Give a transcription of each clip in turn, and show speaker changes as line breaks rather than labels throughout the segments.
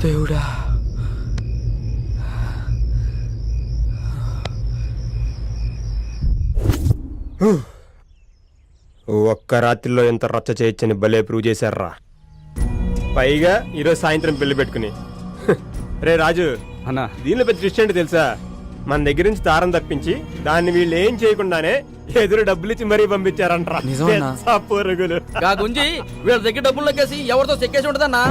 దేవుడా,
ఒక్క రాత్రిలో ఎంత రచ్చ చేయొచ్చని భలే ప్రూవ్ చేశారా. పైగా ఈరోజు సాయంత్రం పెళ్లి పెట్టుకుని. రే రాజు
అన్నా,
దీనిలో పెద్ద ట్విస్ట్ ఏంటి తెలుసా? మన దగ్గర నుంచి తారం తప్పించి దాన్ని వీళ్ళు ఏం చేయకుండానే ఎదురు డబ్బులు ఇచ్చి మరీ పంపించారంటారా.
నిజమన్నా?
పొరుగులు
గుంజి వీళ్ళ దగ్గర డబ్బులు లెక్కేసి ఎవరితో చెక్కేసి ఉంటదన్నా.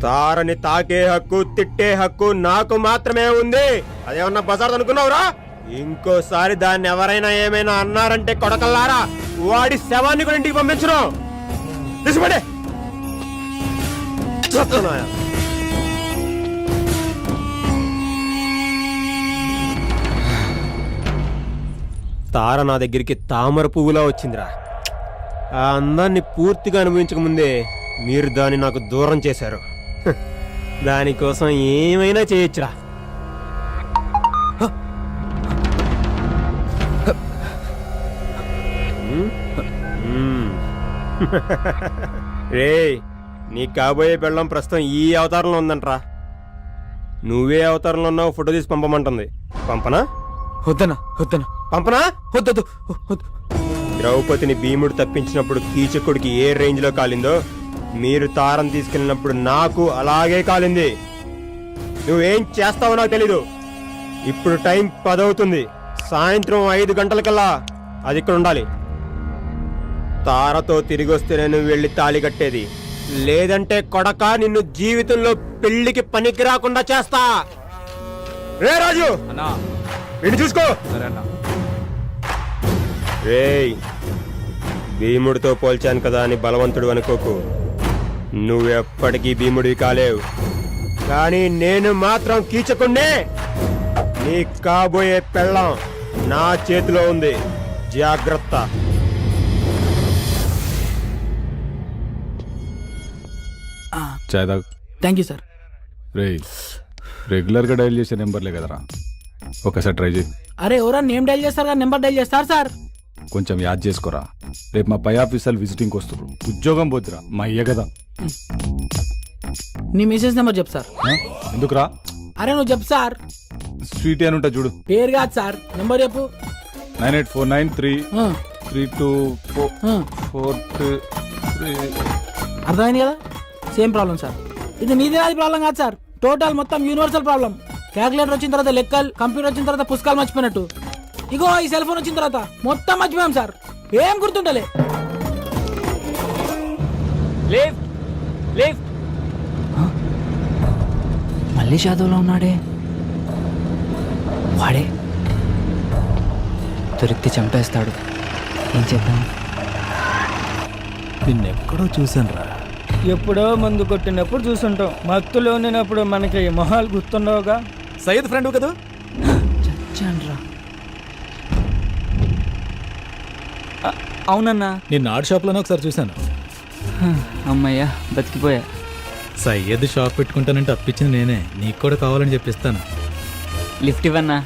తారని తాకే హక్కు, తిట్టే హక్కు నాకు మాత్రమే ఉంది. అదేమన్నా బజార్ అనుకున్నావురా? ఇంకోసారి దాన్ని ఎవరైనా ఏమైనా అన్నారంటే కొడకల్లారా, వాడి శవాన్ని కూడా ఇంటికి పంపించను. తీసుకుపడే. తార నా దగ్గరికి తామర పువ్వులా వచ్చిందిరా. ఆ అందాన్ని పూర్తిగా అనుభవించక ముందే మీరు దాన్ని నాకు దూరం చేశారు. దానికోసం ఏమైనా చేయొచ్చురా. రే, నీ కాబోయే పెళ్ళం ప్రస్తుతం ఈ అవతారంలో ఉందంట్రా. నువ్వే అవతారంలో ఉన్నావు, ఫోటో తీసి పంపమంటుంది. పంపనా?
వద్దనా వద్దనా
పంపనా?
వద్దొద్దు.
ద్రౌపదిని భీముడు తప్పించినప్పుడు కీచకుడికి ఏ రేంజ్ లో కాలిందో, మీరు తారం తీసుకెళ్ళినప్పుడు నాకు అలాగే కాలింది. నువ్వేం చేస్తావో నాకు తెలీదు. ఇప్పుడు టైం 10 అవుతుంది. సాయంత్రం 5 గంటలకల్లా అది ఇక్కడ ఉండాలి. తారతో తిరిగి వస్తేనే నువ్వు వెళ్ళి తాళి కట్టేది. లేదంటే కొడక నిన్ను జీవితంలో పెళ్లికి పనికి రాకుండా చేస్తా. రే రాజు, వీడిని చూసుకో. రేయ్, భీముడితో పోల్చాను కదా అని బలవంతుడు అనుకోకు. నువ్వెప్పటికీ భీముడివి కాలేవు. కానీ నేను మాత్రం కీచకుండే. నీ కాబోయే పెళ్ళం నా చేతిలో ఉంది. జాగ్రత్త.
Thank you sir.
రే, రెగ్యులర్గా డైల్ చేసే నెంబర్లే కదరా, ఒకసారి ట్రై చేయి.
అరే ఎవరా నేమ్ డైల్ చేస్తారు కదా, నెంబర్ డైల్ చేస్తారు సార్.
కొంచెం యాద్ చేసుకోరా. రేపు మా పై ఆఫీసర్లు విజిటింగ్కి వస్తారు. ఉద్యోగం పోతురా, మా అయ్య కదా.
నీ మెసేజ్ నెంబర్ చెప్పు సార్.
ఎందుకురా?
అరే నువ్వు చెప్పు సార్.
స్వీట్ అని ఉంటా చూడు.
పేరు కాదు సార్, నెంబర్ చెప్పు.
98493324.
అర్థమైంది కదా? Same problem sir. ఇది నీది నాది ప్రాబ్లం కాదు సార్, టోటల్ మొత్తం యూనివర్సల్ ప్రాబ్లం. క్యాలిక్యులేటర్ వచ్చిన తర్వాత లెక్కలు, కంప్యూటర్ వచ్చిన తర్వాత పుస్తకాలు మర్చిపోయినట్టు. ఇగో ఈ సెల్ ఫోన్ వచ్చిన తర్వాత మొత్తం మర్చిపోయాం సార్. ఏం గుర్తుంటలే.
మళ్ళీ షాదోలో ఉన్నాడే. వాడే దొరికితే చంపేస్తాడు. ఏం చేద్దాం?
నిన్నెక్కడో చూసాను రా.
ఎప్పుడో మందు కొట్టినప్పుడు చూసుంటాం. మత్తులో ఉండినప్పుడు మనకి మొహాలు గుర్తుండవుగా.
సయ్యద్ ఫ్రెండ్ కదా?
చచ్చాన్రా. అవునన్నా,
నిన్న ఆర్ట్ షాప్లోనే ఒకసారి చూశాను.
అమ్మయ్యా బతికిపోయా.
సయ్యద్ షాప్ పెట్టుకుంటానంటే అప్పించింది నేనే. నీకు కూడా కావాలని చెప్పిస్తాను.
లిఫ్ట్ ఇవ్వన్నా.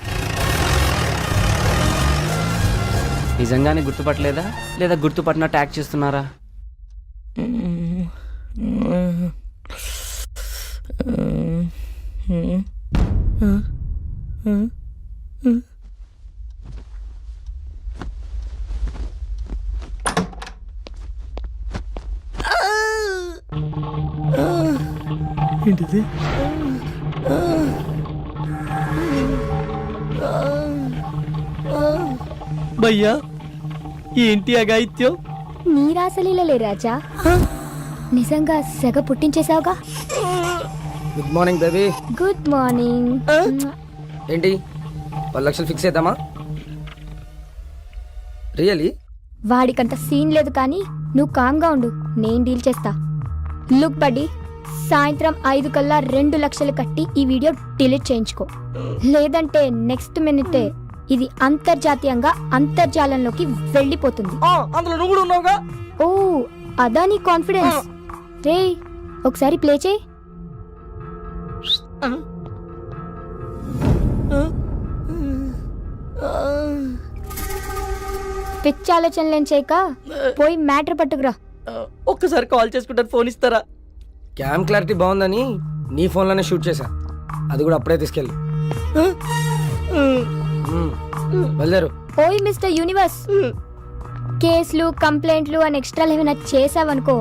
నిజంగానే గుర్తుపట్టలేదా, లేదా గుర్తుపట్టిన ట్యాగ్ చేస్తున్నారా?
ఏంటిది? భయ్యా ఏంటి అగాయిత్యం?
నీ రాసలీలలే రాజా. నిజంగా సెగ పుట్టించేసావుగా.
Good morning baby.
Good morning.
ఏంటి 10 లక్షలు ఫిక్స్ చేద్దామా? రియలీ?
వాడికంత సీన్ లేదు కానీ నువ్వు కామ్గా ఉండు, నేను డీల్ చేస్తా. లుక్ బడ్డీ, సాయంత్రం 5 కల్లా 2 లక్షలు కట్టి ఈ వీడియో డిలీట్ చేయించుకో. లేదంటే నెక్స్ట్ మినిటే ఇది అంతర్జాతీయంగా అంతర్జాలంలోకి వెళ్ళిపోతుంది.
అందులో నువ్వు కూడా ఉన్నావుగా.
ఓ అదా నీ కాన్ఫిడెన్స్. రే ఒకసారి ప్లే చేయి. పిచ్చి ఆలోచనలేం చేయక పోయి మ్యాటర్ పట్టుకురా.
ఒక్కసారి కాల్ చేసుకుంటాను, ఫోన్ ఇస్తారా?
క్యామ్ క్లారిటీ బాగుందని నీ ఫోన్లోనే షూట్ చేశా, అది కూడా అప్పుడే తీసుకెళ్ళి బయలుదేరు.
ఓయ్ మిస్టర్ యూనివర్స్, కేసులు కంప్లైంట్లు అని ఎక్స్ట్రా ఏమైనా చేసావనుకో,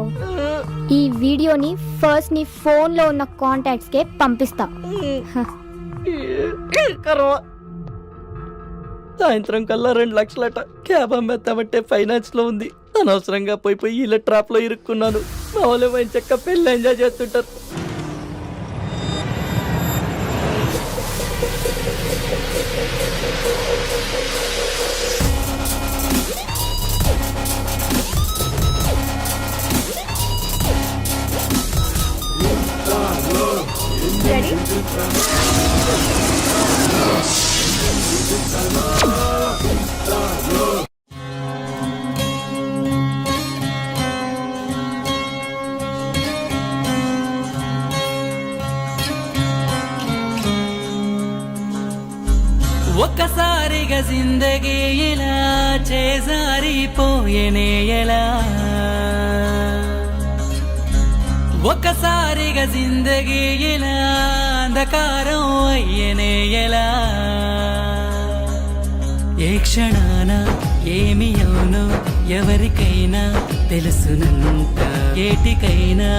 ఈ వీడియోని ఫస్ట్ నీ ఫోన్ లో ఉన్న కాంటాక్ట్స్ కే పంపిస్తా.
కర్మ. సాయంత్రం కల్లా 2 లక్షలట. క్యాబ్ అమ్మేస్తామంటే ఫైనాన్స్ లో ఉంది. అనవసరంగా పోయి ఇలా ట్రాప్ లో ఇరుక్కున్నాను. మా వాళ్ళు మంచి చెక్క పెళ్ళి ఎంజాయ్ చేస్తుంటారు.
ఒక్కసారిగా జిందగీ ఇలా చేజారిపోయేనే ఎలా, ఒక్కసారిగా జిందగీ ఇలా అంధకారం అయ్యేనే ఎలా, ఏ క్షణాన ఏమి అవునో ఎవరికైనా తెలుసునంత, ఏటికైనా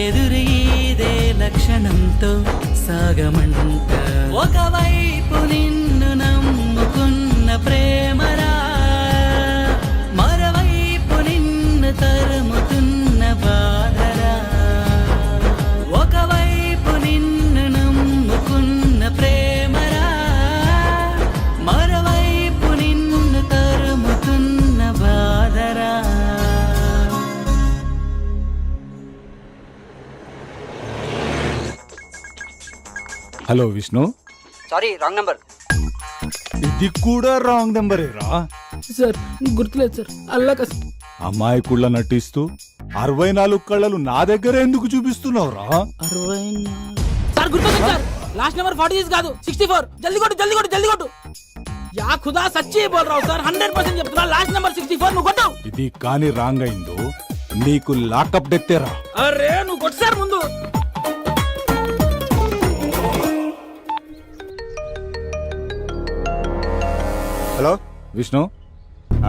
ఎదురీదే లక్షణంతో సాగమంట. ఒకవైపు నిన్ను నమ్ముకున్న ప్రేమరా, మరోవైపు నిన్ను తరుముతున్న బాధరా. ఒకవైపు నిన్ను నమ్ముకున్న ప్రేమరా, మరోవైపు నిన్ను తరుముతున్న బాధరా.
Hello Vishnu.
Sorry, wrong number.
ఇది కూడా రాంగ్ నెంబరేరా?
సార్ గుర్తులేదు సార్, అల్లాక
అమాయకుళ్ళ నటిస్తూ 64 కళ్ళలు నా దగ్గర ఎందుకు చూపిస్తున్నావురా?
64. సార్ గుర్తుంది సార్, లాస్ట్ నెంబర్ 46 కాదు 64. జల్దీ కొట్టు జల్దీ కొట్టు జల్దీ కొట్టు. యా ఖుదా సచ్చి బోల్ రావు సార్, 100% చెప్తున్నా. లాస్ట్ నెంబర్ 64, నువ్వు కొట్టు.
ఇది కాని రాంగ్ అయిందో నీకు లాకప్ డెక్తేరా.
అరే నువ్వు కొట్టు సార్ ముందు.
హలో
విష్ణు,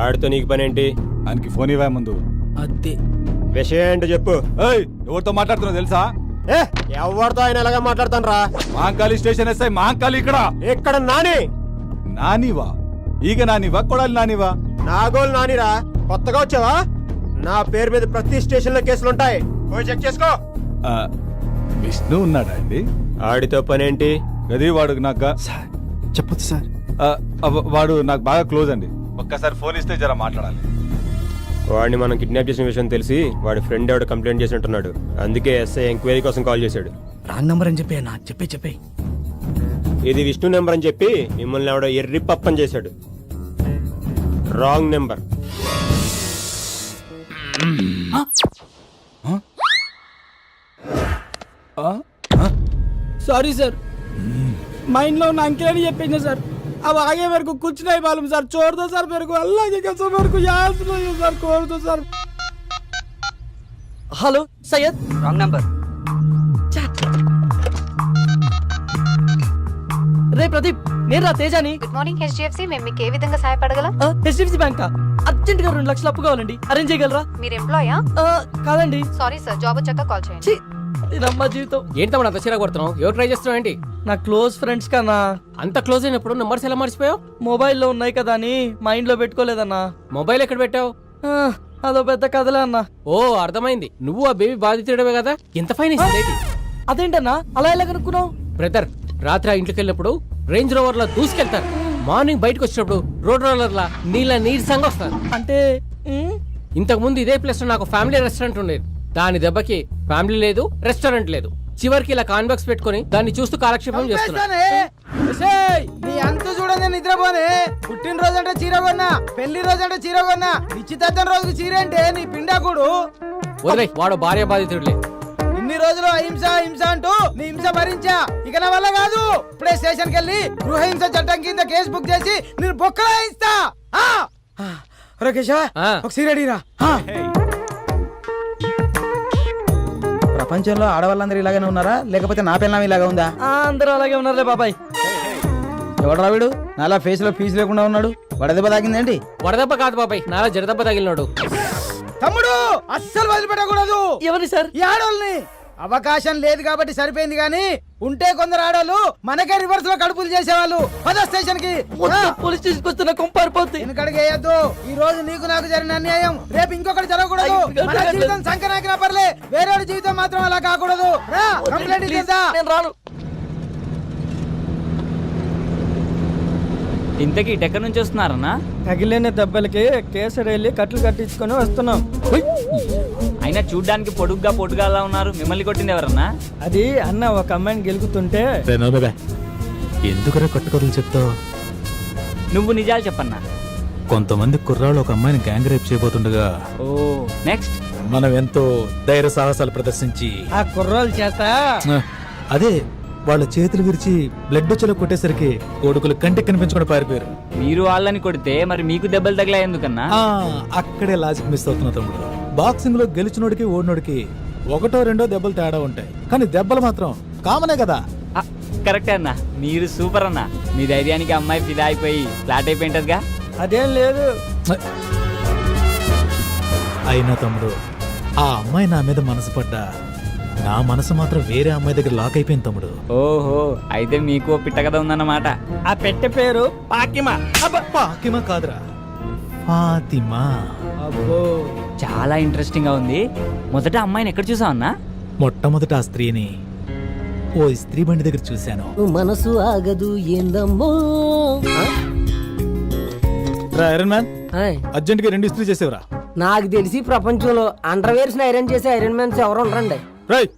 ఆడితో నీకు పని ఏంటి?
ఆయనకి ఫోన్ ఇవ్వా ముందు.
అదే
విషయం ఏంటో చెప్పు.
ఏయ్, ఎవరితో మాట్లాడుతున్నావు తెలుసా?
ఏ ఎవరితో ఆయన ఎలాగా మాట్లాడతాను రా?
మహంకాళి స్టేషన్ ఎస్ఐ మహంకాళి ఇక్కడ.
ఇక్కడ నాని.
నానివా? ఈగ నానివా కొడాలి నానివా?
నాగోలు నానిరా, కొత్తగా వచ్చావా? నా పేరు మీద ప్రతి స్టేషన్ లో కేసులు ఉంటాయి, పోయి చెక్ చేసుకో.
ఆ, విష్ణు ఉన్నాడా అండి?
ఆడితో పని ఏంటి?
గది వాడు నాకు
చెప్పొచ్చు సార్.
వాడు నాకు బాగా క్లోజ్ అండి. ఒక్కసారి ఫోన్ ఇస్తే జర మాట్లాడాలి.
వాడిని మనం కిడ్నాప్ చేసిన విషయం తెలిసి వాడి ఫ్రెండ్ ఎవడు కంప్లైంట్ చేసినట్టున్నాడు. అందుకే ఎస్ఐ ఎంక్వైరీ కోసం కాల్ చేశాడు.
రాంగ్ నంబర్ అని చెప్పి అన్న, చెప్పే
ఇది విష్ణు నెంబర్ అని చెప్పి మిమ్మల్ని ఎవడో ఎర్రి పప్పని చేశాడు. Wrong number.
Sorry sir, mind లో ఉన్న అంకెల్ అని చెప్పింది సార్. अब आगे मेरे को कुछ नहीं मालूम सर, छोड़ दो सर मेरे को, अल्लाह की कसम मेरे को याद नहीं सर, छोड़ दो sir.
Hello Syed.
Wrong number.
రే ప్రదీప్, నేను రా తేజాని.
గుడ్ మార్నింగ్ హెచ్డిఎఫ్సి, మేము మీకు ఏ విధంగా సహాయపడగలం?
హెచ్డిఎఫ్సి బ్యాంక్ అర్జెంట్ గా 2 లక్షలు అప్పు కావాలండి, అరేంజ్ చేయగలరా?
మీరు ఎంప్లాయా?
కాదండి.
సారీ సార్, జాబ్ వచ్చాక కాల్ చేయండి.
ఇదమ్మా జీవితం.
ఏంటి తమ్ముడు అంత చీర కొడుతున్నావు? ఎవరు ట్రై చేస్తున్నావు ఏంటి?
నా క్లోజ్ ఫ్రెండ్స్ కన్నా.
అంత క్లోజ్ అయినప్పుడు నెంబర్స్ ఎలా మర్చిపోయావు?
మొబైల్లో ఉన్నాయి కదా అని మైండ్ లో పెట్టుకోలేదన్నా.
మొబైల్ ఎక్కడ పెట్టావు?
అదో పెద్ద కథలే అన్నా.
ఓ అర్థమైంది, నువ్వు ఆ బేబీ బాధితుడమే కదా. ఇంత ఫైన్ ఇస్తుంది.
అదేంటన్నా అలా ఎలా కనుక్కున్నావు?
బ్రదర్, రాత్రి ఆ ఇంట్లోకి వెళ్ళినప్పుడు రేంజ్ రోవర్ లా దూసుకెళ్తారు. మార్నింగ్ బయటకు వచ్చినప్పుడు రోడ్ రోలర్ లా నీరసంగా వస్తారు.
అంటే
ఇంతకు ముందు ఇదే ప్లేస్ లో నాకు ఫ్యామిలీ రెస్టారెంట్ ఉండేది. దాని దెబ్బకి ఫ్యామిలీ లేదు, రెస్టారెంట్ లేదు. చివరికి ఇలా కాన్బాక్స్ పెట్టుకుని దాన్ని చూస్తూ కాలక్షేపం చేస్తున్నా.
నీ అంత చూడని నిద్రపోనే. పుట్టినరోజు అంటే చీర కొన్నా, పెళ్లి రోజు అంటే చీర కొన్నా, నిశ్చితార్థం రోజుకి చీర అంటే నీ పిండాకుడు.
వదిలే, వాడు భార్య బాధితుడులే.
ఇన్ని రోజులు అహింస హింస అంటూ నీ హింస భరించా, ఇక నా వల్ల కాదు. ఇప్పుడే స్టేషన్ కి వెళ్ళి గృహహింస చట్టం కింద కేసు బుక్ చేసి నేను బొక్కలా ఇస్తా. కేశవ ఒక సిగరెట్ ఇరా. ప్రపంచంలో ఆడవాళ్ళందరూ ఇలాగనే ఉన్నారా, లేకపోతే నా పిల్లం ఇలాగా ఉందా?
అందరూ అలాగే ఉన్నారులే బాబాయ్.
ఎవడు రావిడు నాలా ఫేస్ లో ఫీజు లేకుండా ఉన్నాడు? వడదెబ్బ తాగిందేంటి?
వడదెబ్బ కాదు బాబాయ్, నాలా జడదెబ్బ తగిలినాడు.
తమ్ముడు అస్సలు వదిలిపెట్టకూడదు.
ఎవరి సార్?
ఈ ఆడోళ్ళని. అవకాశం లేదు కాబట్టి సరిపోయింది, గానీ ఉంటే కొందరు ఆడోళ్ళు మనకే రివర్స్ లో కడుపులు చేసేవాళ్ళు. పద స్టేషన్ కి.
పోలీస్ స్టేషన్ వస్తున్న కొంపారిపోతుంది.
వెనకడికి వేయద్దు. ఈ రోజు నీకు నాకు జరిగిన అన్యాయం రేపు ఇంకొకటి జరగకూడదు. మన జీవితం సంకనాకినా పర్లే, వేరే జీవితం మాత్రం అలా కాకూడదు. కంప్లైంట్ ఇచ్చేద్దా?
నేను రాను.
ఇంతకీ ఎక్కడి నుంచి వస్తున్నారన్నా?
తగిలిన దెబ్బలకి కేసరి వెళ్ళి కట్లు కట్టించుకొని వస్తున్నాం.
అయినా చూడ్డానికి పొడుగ్గా పొడుగాలా ఉన్నారు, మిమ్మల్ని కొట్టింది ఎవరన్నా?
అది అన్న ఒక అమ్మాయిని గెలుకుతుంటే
ఎందుకురా కట్టుకథలు చెప్తావు?
నువ్వు నిజాలు చెప్పన్నా.
కొంతమంది కుర్రాళ్ళు ఒక అమ్మాయిని గ్యాంగ్ రేప్ చేయబోతుండగా
ఓ నెక్స్ట్
మనం ఎంతో ధైర్య సాహసాలు ప్రదర్శించి
ఆ కుర్రాల చేత
అదే వాళ్ళ చేతులు విరిచి బ్లడ్ వచ్చేలా కొట్టేసరికి కొడుకులు కంటికి కనిపించకుండా పారిపోయారు.
మీరు వాళ్ళని కొడితే మరి మీకు దెబ్బలు తగిలా ఎందుకన్నా?
అక్కడే లాజిక్ మిస్ అవుతున్నా తమ్ముడు. బాక్సింగ్ లో గెలిచినోడికి ఓడినోడికి ఒకటో రెండో దెబ్బలు తేడా ఉంటాయి, కానీ దెబ్బలు మాత్రం కామనే కదా.
కరెక్టే అన్నా, మీరు సూపర్ అన్నా. మీ ధైర్యానికి అమ్మాయి ఫిదా అయిపోయి ఫ్లాట్ అయిపోయింటదిగా.
అదేం లేదు.
అయినా తమ్ముడు, ఆ అమ్మాయి నా మీద మనసు పడ్డా నా మనసు మాత్రం వేరే అమ్మాయి దగ్గర లాక్ అయిపోయింది తమ్ముడు.
ఓహో, అయితే మీకు పిట్ట కథ ఉందన్నమాట.
ఆ పెట్టె పేరు పాకిమా.
పాకిమా కాదురా, ఫాతిమా.
అబ్బో,
చాలా ఇంట్రెస్టింగ్ గా ఉంది. మొదట అమ్మాయిని ఎక్కడ చూసావు అన్నా?
మొట్టమొదట ఆ స్త్రీని ఓ స్త్రీ బండి దగ్గర చూశాను.
మనసు ఆగదు ఏందమ్మో.
ఐరన్ మ్యాన్, అర్జెంట్ గా 2 ఇస్త్రీ చేసేవరా.
నాకు తెలిసి ప్రపంచంలో అండర్వేర్స్ ఐరన్ చేసే ఐరన్ మ్యాన్స్ ఎవరు ఉండరండి.
రేయ్,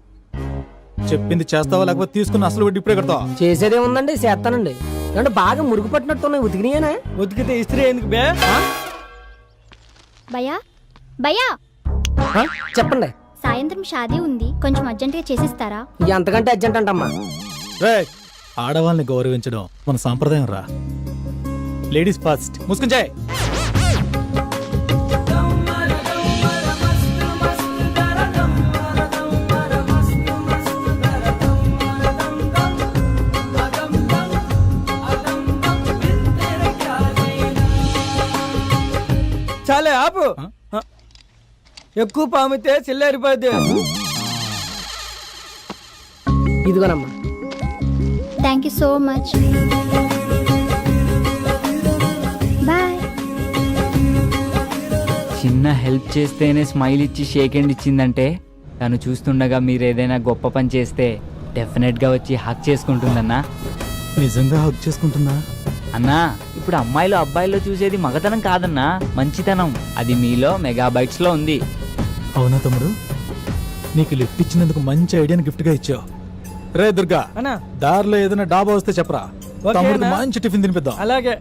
చెప్పింది చేస్తావా లేకపోతే తీసుకుని అసలు వడ్డీ ఇప్పుడే కడతావా?
చేసేదే ఉందండి, చేస్తానండి. అంటే బాగా మురుగు పట్టినట్టున్నాయి. ఉతికినాయనా? ఉతికితే ఇస్త్రీ ఎందుకు బే?
భయా భయా,
చెప్పండి.
సాయంత్రం షాదీ ఉంది, కొంచెం అర్జెంటుగా చేసిస్తారా?
ఎంతకంటే అర్జెంట్ అంటమ్మా.
రేయ్, ఆడవాళ్ళని గౌరవించడం మన సాంప్రదాయం రా. Ladies first. ముసుకుంచాయ్.
చాలే ఆపు. ఎక్కువ పామితే చిల్లారిపోద్ది. ఇదిగోనమ్మా.
Thank you so much. Bye.
చిన్న హెల్ప్ చేస్తేనే స్మైల్ ఇచ్చి షేక్ హ్యాండ్ ఇచ్చిందంటే తను చూస్తుండగా మీరు ఏదైనా గొప్ప పని చేస్తే డెఫినెట్ గా వచ్చి హక్ చేసుకుంటుందన్నా.
నిజంగా హక్ చేసుకుంటుందా?
అన్నా, ఇప్పుడు అమ్మాయిలు అబ్బాయిల్లో చూసేది మగతనం కాదన్నా, మంచితనం. అది మీలో మెగాబైట్స్ లో ఉంది.
అవునా తమ్ముడు, నీకు లిఫ్ట్ ఇచ్చినందుకు మంచి ఐడియాని గిఫ్ట్ గా ఇచ్చావు. రే దుర్గా, దారిలో ఏదైనా డాబా వస్తే చెప్పరా, తమ్ముడికి మంచి టిఫిన్ తినిపిద్దాం.
అలాగే.